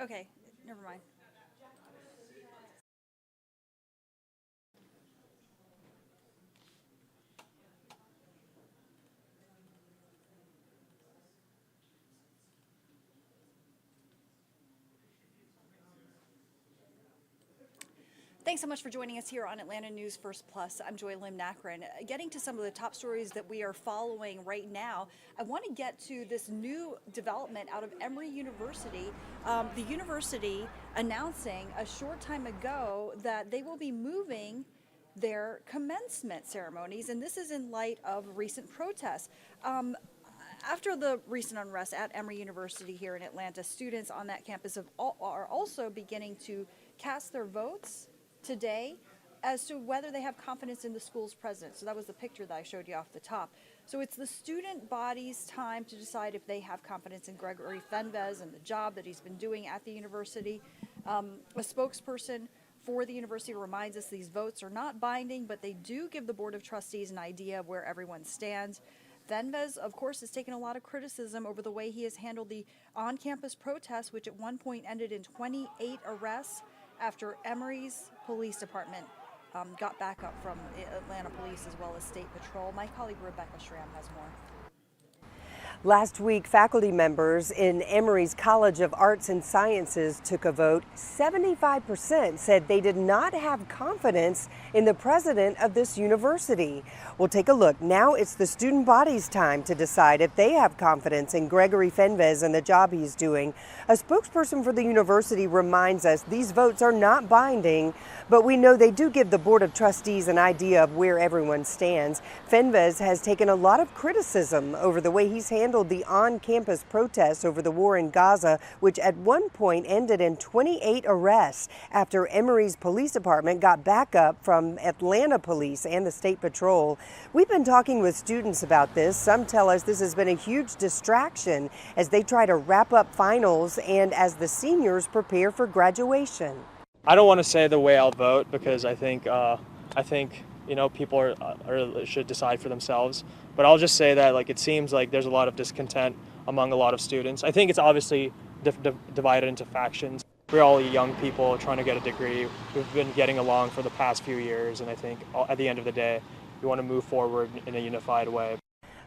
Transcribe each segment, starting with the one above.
Okay, never mind. Thanks so much for joining us here on Atlanta News First Plus. I'm Joy Lim Nakrin. Getting to some of the top stories that we are following right now, I want to get to this new development out of Emory University. The university announcing a short time ago that they will be moving their commencement ceremonies, and this is in light of recent protests. After the recent unrest at Emory University here in Atlanta, students on that campus are also beginning to cast their votes today as to whether they have confidence in the school's president. So that was the picture that I showed you off the top. So it's the student body's time to decide if they have confidence in Gregory Fenves and the job that he's been doing at the university. A spokesperson for the university reminds us these votes are not binding, but they do give the Board of Trustees an idea of where everyone stands. Fenves, of course, has taken a lot of criticism over the way he has handled the on-campus protests, which at one point ended in 28 arrests after Emory's police department got backup from Atlanta Police as well as State Patrol. My colleague Rebecca Schramm has more. Last week, faculty members in Emory's College of Arts and Sciences took a vote. 75% said they did not have confidence in the president of this university. We'll take a look. Now it's the student body's time to decide if they have confidence in Gregory Fenves and the job he's doing. A spokesperson for the university reminds us these votes are not binding, but we know they do give the Board of Trustees an idea of where everyone stands. Fenves has taken a lot of criticism over the way he's handled the on-campus protests over the war in Gaza, which at one point ended in 28 arrests after Emory's police department got backup from Atlanta Police and the State Patrol. We've been talking with students about this. Some tell us this has been a huge distraction as they try to wrap up finals and as the seniors prepare for graduation. I don't want to say the way I'll vote because I think people should decide for themselves. But I'll just say that it seems like there's a lot of discontent among a lot of students. I think it's obviously divided into factions. We're all young people trying to get a degree. We've been getting along for the past few years, and I think at the end of the day, we want to move forward in a unified way.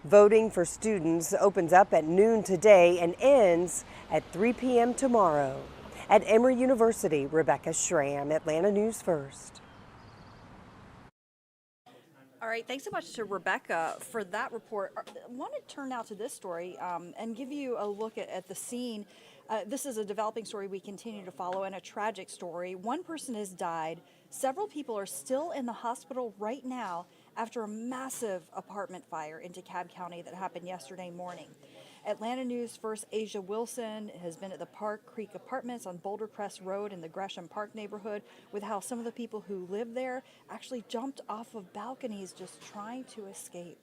Voting for students opens up at noon today and ends at 3 p.m. tomorrow. At Emory University, Rebecca Schramm, Atlanta News First. All right, thanks so much to Rebecca for that report. I want to turn now to this story and give you a look at the scene. This is a developing story we continue to follow and a tragic story. One person has died. Several people are still in the hospital right now after a massive apartment fire in Dekalb County that happened yesterday morning. Atlanta News First Asia Wilson has been at the Park Creek Apartments on Boulder Crest Road in the Gresham Park neighborhood with how some of the people who live there actually jumped off of balconies just trying to escape.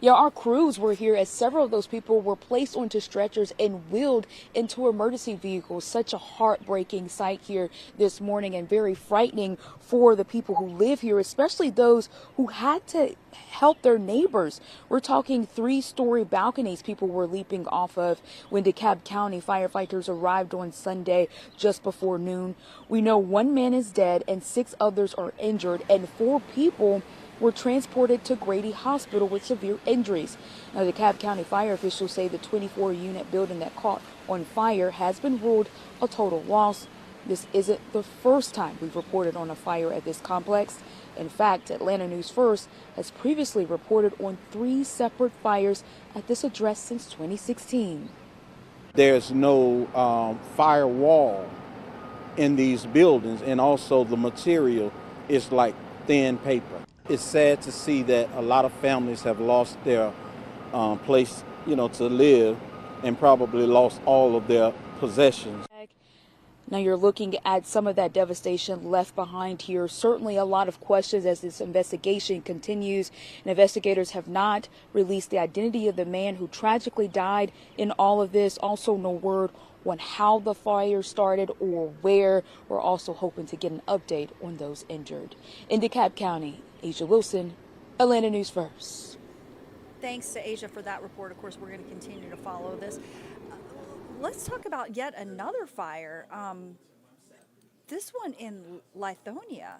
Yeah, our crews were here as several of those people were placed onto stretchers and wheeled into emergency vehicles. Such a heartbreaking sight here this morning and very frightening for the people who live here, especially those who had to help their neighbors. We're talking 3-story balconies people were leaping off of when DeKalb County firefighters arrived on Sunday just before noon. We know 1 man is dead and 6 others are injured, and 4 people were transported to Grady Hospital with severe injuries. Now, the DeKalb County fire officials say the 24-unit building that caught on fire has been ruled a total loss. This isn't the first time we've reported on a fire at this complex. In fact, Atlanta News First has previously reported on 3 separate fires at this address since 2016. There's no firewall in these buildings, and also the material is like thin paper. It's sad to see that a lot of families have lost their place, to live, and probably lost all of their possessions. Now you're looking at some of that devastation left behind here. Certainly a lot of questions as this investigation continues. And investigators have not released the identity of the man who tragically died in all of this. Also no word on how the fire started or where. We're also hoping to get an update on those injured. In DeKalb County, Asia Wilson, Atlanta News First. Thanks to Asia for that report. Of course, we're going to continue to follow this. let's talk about yet another fire. This one in Lithonia.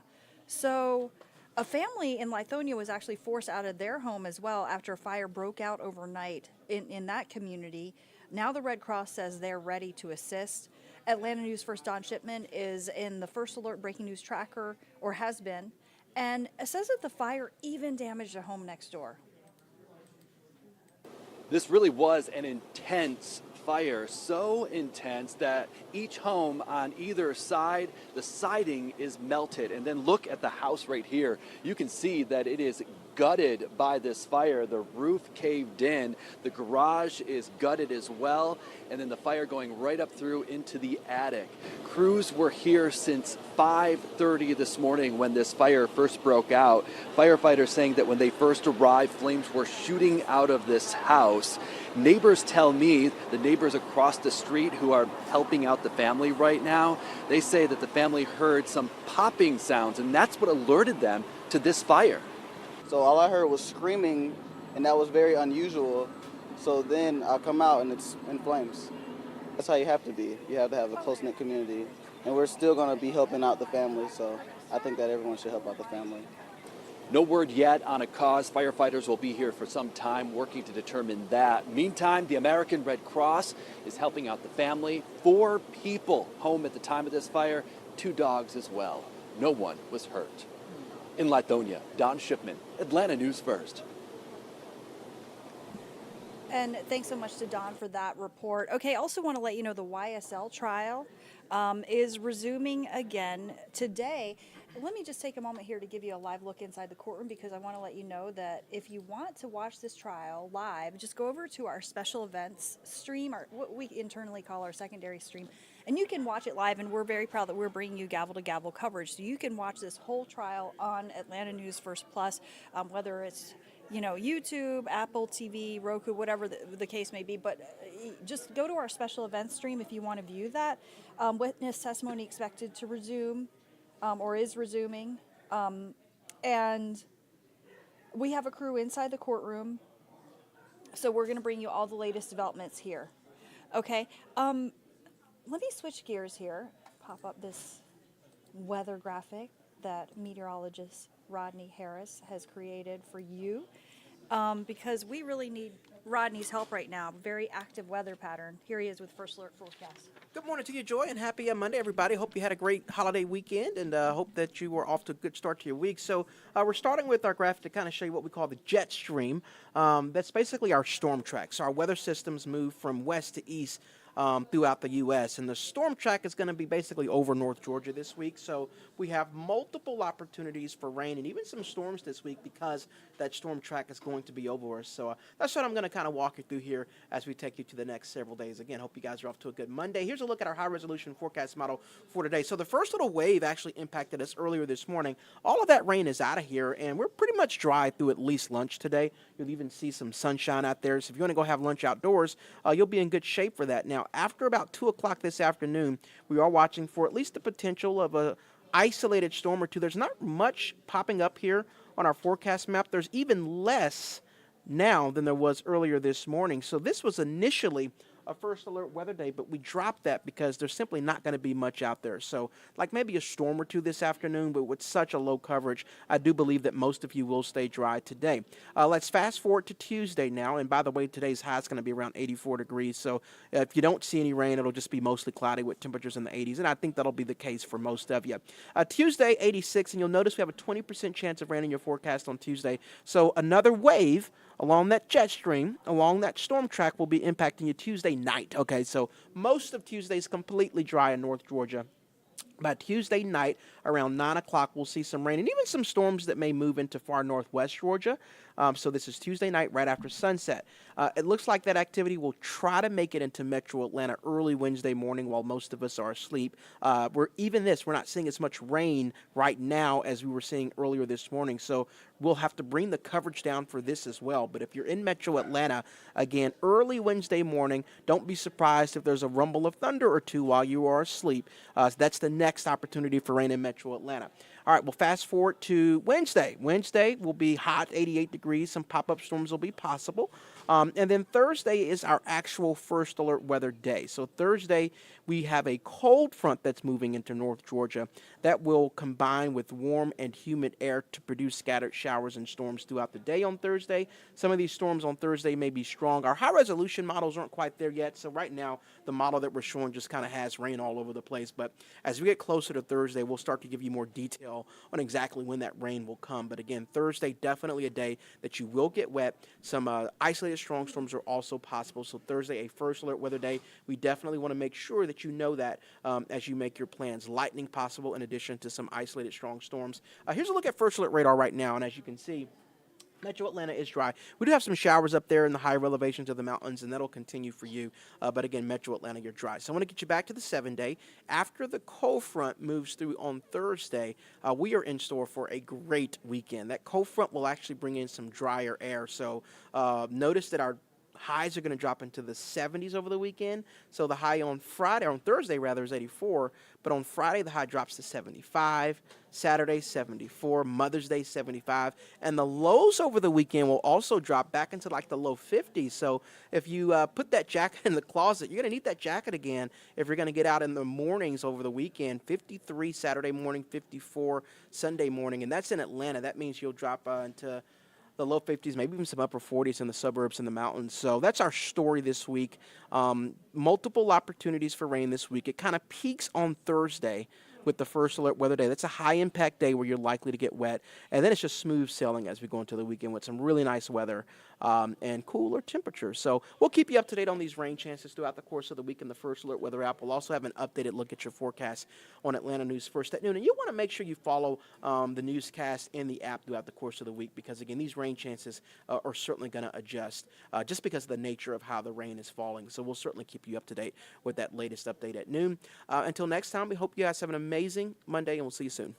So, a family in Lithonia was actually forced out of their home as well after a fire broke out overnight in that community. Now the Red Cross says they're ready to assist. Atlanta News First Don Shipman is in the First Alert Breaking News Tracker, or has been, and it says that the fire even damaged a home next door. This really was an intense fire, so intense that each home on either side, the siding is melted. And then look at the house right here. You can see that it is gutted by this fire. The roof caved in, the garage is gutted as well, and then the fire going right up through into the attic. Crews were here since 5:30 this morning when this fire first broke out. Firefighters saying that when they first arrived, flames were shooting out of this house. Neighbors tell me, the neighbors across the street who are helping out the family right now, they say that the family heard some popping sounds, and that's what alerted them to this fire. So all I heard was screaming, and that was very unusual. So then I come out and it's in flames. That's how you have to be. You have to have a close-knit community. And we're still going to be helping out the family, so I think that everyone should help out the family. No word yet on a cause. Firefighters will be here for some time working to determine that. Meantime, the American Red Cross is helping out the family. 4 people home at the time of this fire, 2 dogs as well. No one was hurt. In Lithonia, Don Shipman, Atlanta News First. And thanks so much to Don for that report. Okay, also want to let you know the YSL trial is resuming again today. Let me just take a moment here to give you a live look inside the courtroom, because I want to let you know that if you want to watch this trial live, just go over to our special events stream, or what we internally call our secondary stream, and you can watch it live. And we're very proud that we're bringing you gavel to gavel coverage, so you can watch this whole trial on Atlanta News First Plus, whether it's YouTube, Apple TV, Roku, whatever the case may be. But just go to our special events stream if you want to view that. Witness testimony expected to resume, or is resuming. And we have a crew inside the courtroom, so we're going to bring you all the latest developments here. Okay, let me switch gears here, pop up this weather graphic that meteorologist Rodney Harris has created for you, because we really need Rodney's help right now. Very active weather pattern. Here he is with First Alert Forecast. Good morning to you, Joy, and happy Monday, everybody. Hope you had a great holiday weekend, and hope that you were off to a good start to your week. So we're starting with our graphic to kind of show you what we call the jet stream. That's basically our storm track. So our weather systems move from west to east throughout the U.S. And the storm track is going to be basically over North Georgia this week. So we have multiple opportunities for rain and even some storms this week because that storm track is going to be over us. So that's what I'm going to kind of walk you through here as we take you to the next several days. Again, hope you guys are off to a good Monday. Here's a look at our high-resolution forecast model for today. So the first little wave actually impacted us earlier this morning. All of that rain is out of here, and we're pretty much dry through at least lunch today. You'll even see some sunshine out there. So if you want to go have lunch outdoors, you'll be in good shape for that. Now, after about 2 o'clock this afternoon, we are watching for at least the potential of a isolated storm or two. There's not much popping up here on our forecast map. There's even less now than there was earlier this morning. So this was initially a First Alert weather day, but we dropped that because there's simply not going to be much out there. So like maybe a storm or two this afternoon, but with such a low coverage, I do believe that most of you will stay dry today. Let's fast forward to Tuesday now. And by the way, today's high is going to be around 84 degrees. So if you don't see any rain, it'll just be mostly cloudy with temperatures in the 80s. And I think that'll be the case for most of you. Tuesday, 86. And you'll notice we have a 20% chance of rain in your forecast on Tuesday. So another wave along that jet stream, along that storm track will be impacting you Tuesday night. Okay, so most of Tuesday is completely dry in North Georgia. By Tuesday night, around 9 o'clock, we'll see some rain and even some storms that may move into far northwest Georgia. So this is Tuesday night right after sunset. It looks like that activity will try to make it into metro Atlanta early Wednesday morning while most of us are asleep. We're not seeing as much rain right now as we were seeing earlier this morning. So we'll have to bring the coverage down for this as well. But if you're in metro Atlanta, again, early Wednesday morning, don't be surprised if there's a rumble of thunder or two while you are asleep. That's the next opportunity for rain in metro Atlanta. All right, well, fast forward to Wednesday. Wednesday will be hot, 88 degrees. Some pop-up storms will be possible. And then Thursday is our actual first alert weather day. So Thursday, we have a cold front that's moving into North Georgia that will combine with warm and humid air to produce scattered showers and storms throughout the day on Thursday. Some of these storms on Thursday may be strong. Our high-resolution models aren't quite there yet, so right now the model that we're showing just kind of has rain all over the place. But as we get closer to Thursday, we'll start to give you more detail on exactly when that rain will come. But again, Thursday, definitely a day that you will get wet. Some isolated strong storms are also possible. So Thursday, a first alert weather day. We definitely want to make sure that you know that as you make your plans. Lightning possible in addition to some isolated strong storms. Here's a look at first alert radar right now. And as you can see, Metro Atlanta is dry. We do have some showers up there in the higher elevations of the mountains, and that'll continue for you. But again, Metro Atlanta, you're dry. So I want to get you back to the 7-day. After the cold front moves through on Thursday, we are in store for a great weekend. That cold front will actually bring in some drier air. So notice that our highs are going to drop into the 70s over the weekend. So the high on Thursday rather, is 84. But on Friday, the high drops to 75. Saturday, 74. Mother's Day, 75. And the lows over the weekend will also drop back into like the low 50s. So if you put that jacket in the closet, you're going to need that jacket again if you're going to get out in the mornings over the weekend. 53 Saturday morning, 54 Sunday morning. And that's in Atlanta. That means you'll drop into the low 50s, maybe even some upper 40s in the suburbs and the mountains. So that's our story this week. Multiple opportunities for rain this week. It kind of peaks on Thursday with the first alert weather day. That's a high impact day where you're likely to get wet. And then it's just smooth sailing as we go into the weekend with some really nice weather and cooler temperatures. So we'll keep you up to date on these rain chances throughout the course of the week in the first alert weather app. We'll also have an updated look at your forecast on Atlanta News First at noon. And you'll want to make sure you follow the newscast in the app throughout the course of the week because, again, these rain chances are certainly going to adjust just because of the nature of how the rain is falling. So we'll certainly keep you up to date with that latest update at noon. Until next time, we hope you guys have an amazing Monday, and we'll see you soon.